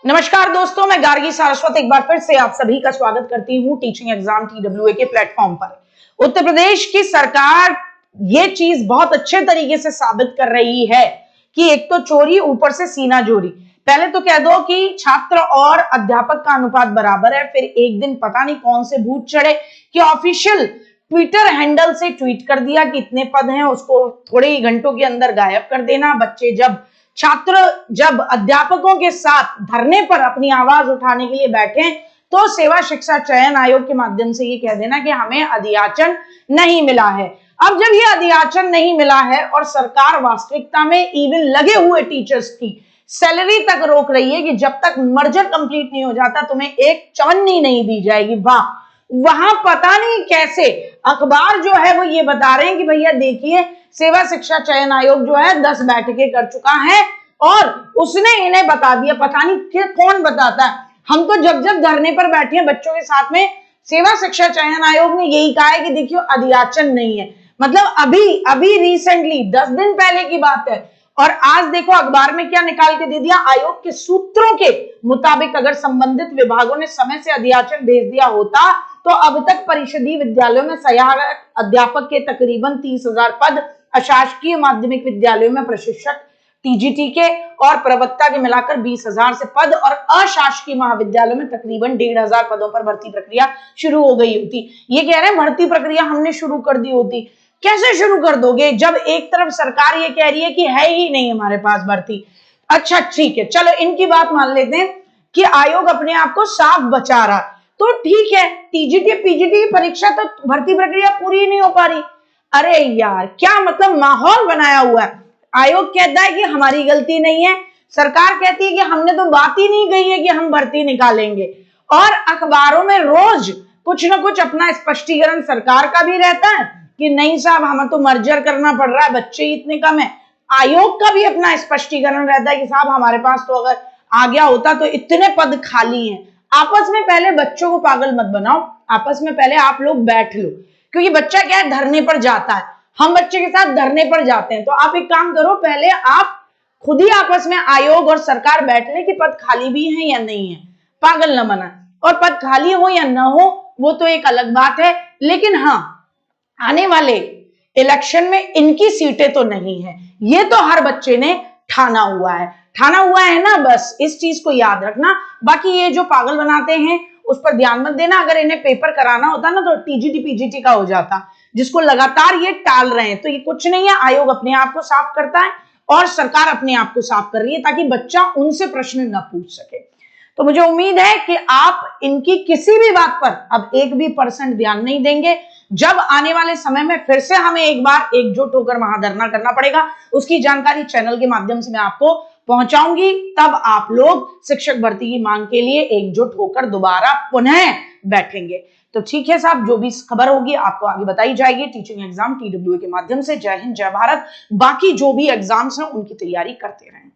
नमस्कार दोस्तों, मैं गार्गी सारस्वत एक बार फिर से आप सभी का स्वागत करती हूं टीचिंग एग्जाम TWA के प्लेटफॉर्म पर। उत्तर प्रदेश की सरकार ये चीज बहुत अच्छे तरीके से साबित कर रही है कि एक तो चोरी, ऊपर से सीना जोरी। पहले तो कह दो कि छात्र और अध्यापक का अनुपात बराबर है, फिर एक दिन पता नहीं कौन से भूत चढ़े कि ऑफिशियल ट्विटर हैंडल से ट्वीट कर दिया कि इतने पद हैं, उसको थोड़े ही घंटों के अंदर गायब कर देना। बच्चे जब अध्यापकों के साथ धरने पर अपनी आवाज उठाने के लिए बैठे तो सेवा शिक्षा चयन आयोग के माध्यम से ये कह देना कि हमें अधियाचन नहीं मिला है। अब जब ये अधियाचन नहीं मिला है और सरकार वास्तविकता में इवन लगे हुए टीचर्स की सैलरी तक रोक रही है कि जब तक मर्जर कंप्लीट नहीं हो जाता तुम्हें एक चवन्नी नहीं दी जाएगी, वहां पता नहीं कैसे अखबार जो है वो ये बता रहे हैं कि भैया देखिए सेवा शिक्षा चयन आयोग जो है 10 बैठकें कर चुका है और उसने इन्हें बता दिया। पता नहीं कि कौन बताता है, हम तो जब धरने पर बैठे हैं बच्चों के साथ में सेवा शिक्षा चयन आयोग ने यही कहा है कि देखियो अधियाचन नहीं है। मतलब अभी रिसेंटली 10 दिन पहले की बात है और आज देखो अखबार में क्या निकाल के दे दिया। आयोग के सूत्रों के मुताबिक अगर संबंधित विभागों ने समय से अधियाचन भेज दिया होता तो अब तक परिषदीय विद्यालयों में सहायक अध्यापक के तकरीबन 30,000 पद, अशासकीय माध्यमिक विद्यालयों में प्रशिक्षक TGT के और प्रवक्ता के मिलाकर 20,000 से पद और अशासकीय महाविद्यालयों में तकरीबन 1,500 पदों पर भर्ती प्रक्रिया शुरू हो गई होती। ये कह रहे हैं भर्ती प्रक्रिया हमने शुरू कर दी होती। कैसे शुरू कर दोगे जब एक तरफ सरकार ये कह रही है कि है ही नहीं हमारे पास भर्ती। अच्छा ठीक है, चलो इनकी बात मान लेते हैं कि आयोग अपने आप को साफ बचा रहा, तो ठीक है TGT PGT की परीक्षा तो भर्ती प्रक्रिया पूरी नहीं हो पा रही। अरे यार क्या मतलब माहौल बनाया हुआ है। आयोग कहता है कि हमारी गलती नहीं है, सरकार कहती है कि हमने तो बात ही नहीं कही है कि हम भर्ती निकालेंगे, और अखबारों में रोज कुछ ना कुछ अपना स्पष्टीकरण सरकार का भी रहता है कि नहीं साहब हमें तो मर्जर करना पड़ रहा है, बच्चे ही इतने कम है। आयोग का भी अपना स्पष्टीकरण रहता है कि साहब हमारे पास तो अगर आ गया होता तो इतने पद खाली हैं। आपस में पहले बच्चों को पागल मत बनाओ, आपस में पहले आप लोग बैठ लो, क्योंकि बच्चा क्या है धरने पर जाता है, हम बच्चे के साथ धरने पर जाते हैं। तो आप एक काम करो, पहले आप खुद ही आपस में आयोग और सरकार बैठ ले कि पद खाली भी हैं या नहीं है, पागल न बना। और पद खाली हो या ना हो वो तो एक अलग बात है, लेकिन हाँ आने वाले इलेक्शन में इनकी सीटें तो नहीं है, ये तो हर बच्चे ने ठाना हुआ है ना, बस इस चीज को याद रखना। बाकी ये जो पागल बनाते हैं उस पर ध्यान मत देना। अगर इन्हें पेपर कराना होता ना तो TGT PGT का हो जाता, जिसको लगातार ये टाल रहे हैं। तो ये कुछ नहीं है, आयोग अपने आप को साफ करता है और सरकार अपने आप को साफ कर रही है ताकि बच्चा उनसे प्रश्न न पूछ सके। तो मुझे उम्मीद है कि आप इनकी किसी भी बात पर अब 1% ध्यान नहीं देंगे। जब आने वाले समय में फिर से हमें एक बार एकजुट होकर महाधरना करना पड़ेगा, उसकी जानकारी चैनल के माध्यम से मैं आपको पहुंचाऊंगी। तब आप लोग शिक्षक भर्ती की मांग के लिए एकजुट होकर दोबारा पुनः बैठेंगे। तो ठीक है साहब, जो भी खबर होगी आपको आगे बताई जाएगी टीचिंग एग्जाम TWA के माध्यम से। जय हिंद, जय भारत। बाकी जो भी एग्जाम्स हैं उनकी तैयारी करते रहें।